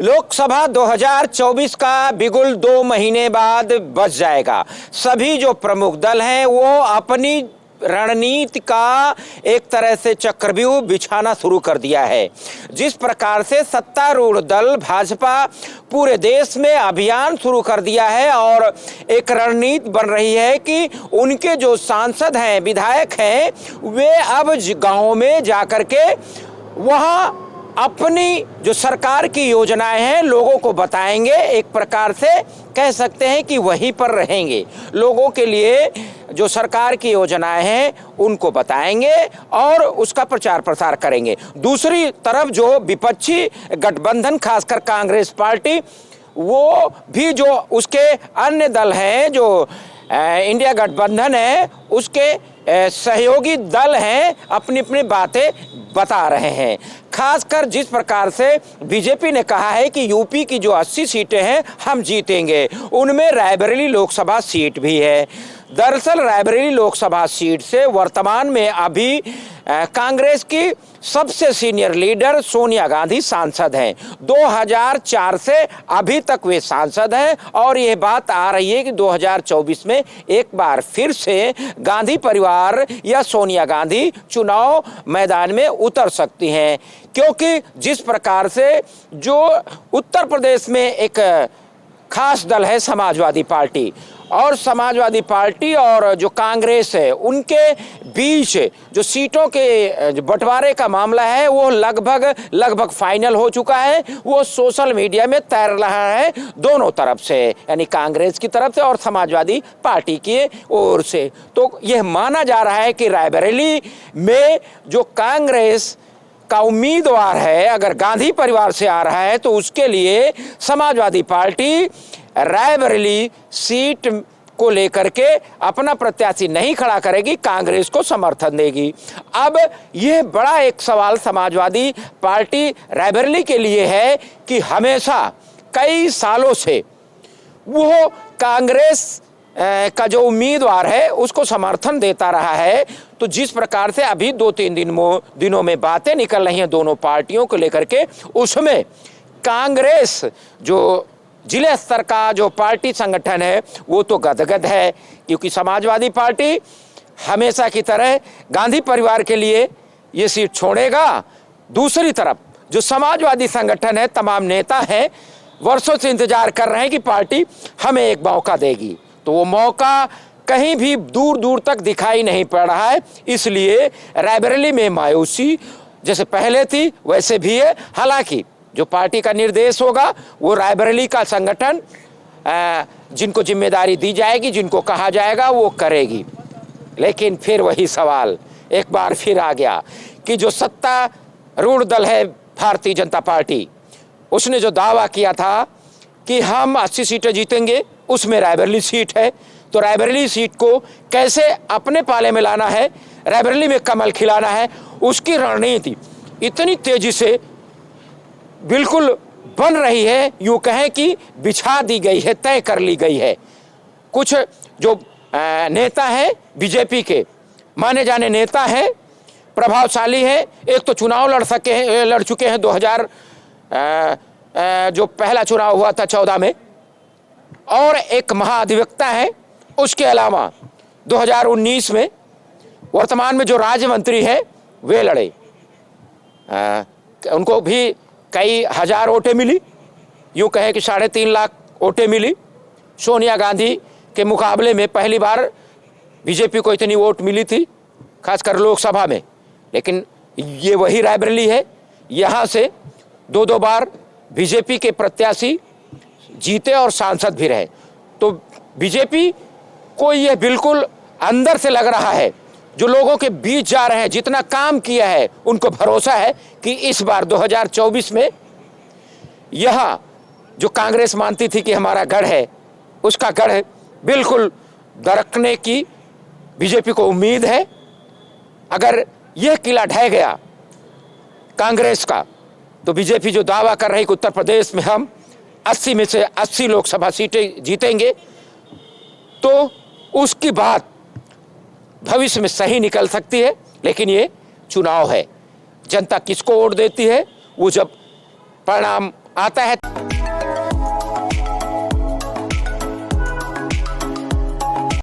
लोकसभा 2024 का बिगुल 2 महीने बाद बज जाएगा। सभी जो प्रमुख दल हैं वो अपनी रणनीति का एक तरह से चक्रव्यूह बिछाना शुरू कर दिया है। जिस प्रकार से सत्तारूढ़ दल भाजपा पूरे देश में अभियान शुरू कर दिया है और एक रणनीति बन रही है कि उनके जो सांसद हैं, विधायक हैं, वे अब गांवों में जाकर के वहां अपनी जो सरकार की योजनाएं हैं लोगों को बताएंगे। एक प्रकार से कह सकते हैं कि वहीं पर रहेंगे, लोगों के लिए जो सरकार की योजनाएं हैं उनको बताएंगे और उसका प्रचार प्रसार करेंगे। दूसरी तरफ जो विपक्षी गठबंधन, खासकर कांग्रेस पार्टी, वो भी जो उसके अन्य दल हैं, जो इंडिया गठबंधन है, उसके सहयोगी दल हैं, अपनी अपनी बातें बता रहे हैं। खासकर जिस प्रकार से बीजेपी ने कहा है कि यूपी की जो 80 सीटें हैं हम जीतेंगे, उनमें रायबरेली लोकसभा सीट भी है। दरअसल रायबरेली लोकसभा सीट से वर्तमान में अभी कांग्रेस की सबसे सीनियर लीडर सोनिया गांधी सांसद हैं। 2004 से अभी तक वे सांसद हैं और यह बात आ रही है कि 2024 में एक बार फिर से गांधी परिवार या सोनिया गांधी चुनाव मैदान में उतर सकती हैं, क्योंकि जिस प्रकार से जो उत्तर प्रदेश में एक खास दल है समाजवादी पार्टी, और समाजवादी पार्टी और जो कांग्रेस है उनके बीच जो सीटों के बंटवारे का मामला है वो लगभग फाइनल हो चुका है। वो सोशल मीडिया में तैर रहा है दोनों तरफ से, यानी कांग्रेस की तरफ से और समाजवादी पार्टी की ओर से। तो यह माना जा रहा है कि रायबरेली में जो कांग्रेस का उम्मीदवार है, अगर गांधी परिवार से आ रहा है, तो उसके लिए समाजवादी पार्टी रायबरेली सीट को लेकर के अपना प्रत्याशी नहीं खड़ा करेगी, कांग्रेस को समर्थन देगी। अब यह बड़ा एक सवाल समाजवादी पार्टी रायबरेली के लिए है कि हमेशा कई सालों से वो कांग्रेस का जो उम्मीदवार है उसको समर्थन देता रहा है। तो जिस प्रकार से अभी 2-3 दिनों में बातें निकल रही हैं दोनों पार्टियों को लेकर के, उसमें कांग्रेस जो जिले स्तर का जो पार्टी संगठन है वो तो गदगद है, क्योंकि समाजवादी पार्टी हमेशा की तरह गांधी परिवार के लिए ये सीट छोड़ेगा। दूसरी तरफ जो समाजवादी संगठन है, तमाम नेता हैं, वर्षों से इंतजार कर रहे हैं कि पार्टी हमें एक मौका देगी, तो वो मौका कहीं भी दूर दूर तक दिखाई नहीं पड़ रहा है। इसलिए रायबरेली में मायूसी जैसे पहले थी वैसे भी है। हालांकि जो पार्टी का निर्देश होगा वो रायबरेली का संगठन जिनको जिम्मेदारी दी जाएगी, जिनको कहा जाएगा, वो करेगी। लेकिन फिर वही सवाल एक बार फिर आ गया कि जो सत्तारूढ़ दल है भारतीय जनता पार्टी, उसने जो दावा किया था कि हम 80 सीटें जीतेंगे, उसमें रायबरेली सीट है, तो रायबरेली सीट को कैसे अपने पाले में लाना है, रायबरेली में कमल खिलाना है, उसकी रणनीति इतनी तेजी से बिल्कुल बन रही है, यूँ कहें कि बिछा दी गई है, तय कर ली गई है। कुछ जो नेता हैं बीजेपी के, माने जाने नेता हैं, प्रभावशाली हैं, एक तो चुनाव लड़ चुके हैं 2000 जो पहला चुनाव हुआ था 14 में, और एक महाधिवक्ता है। उसके अलावा 2019 में वर्तमान में जो राज्य मंत्री है वे लड़े, उनको भी कई हजार वोटें मिली, यूँ कहें कि 3.5 लाख वोटें मिली। सोनिया गांधी के मुकाबले में पहली बार बीजेपी को इतनी वोट मिली थी, खासकर लोकसभा में। लेकिन ये वही रायबरेली है, यहाँ से 2 बार बीजेपी के प्रत्याशी जीते और सांसद भी रहे। तो बीजेपी को यह बिल्कुल अंदर से लग रहा है, जो लोगों के बीच जा रहे हैं, जितना काम किया है, उनको भरोसा है कि इस बार 2024 में यह जो कांग्रेस मानती थी कि हमारा गढ़ है, उसका गढ़ बिल्कुल दरकने की बीजेपी को उम्मीद है। अगर यह किला ढह गया कांग्रेस का, तो बीजेपी जो दावा कर रही कि उत्तर प्रदेश में हम 80 में से 80 लोकसभा सीटें जीतेंगे, तो उसकी बात भविष्य में सही निकल सकती है। लेकिन ये चुनाव है, जनता किसको वोट देती है वो जब परिणाम आता है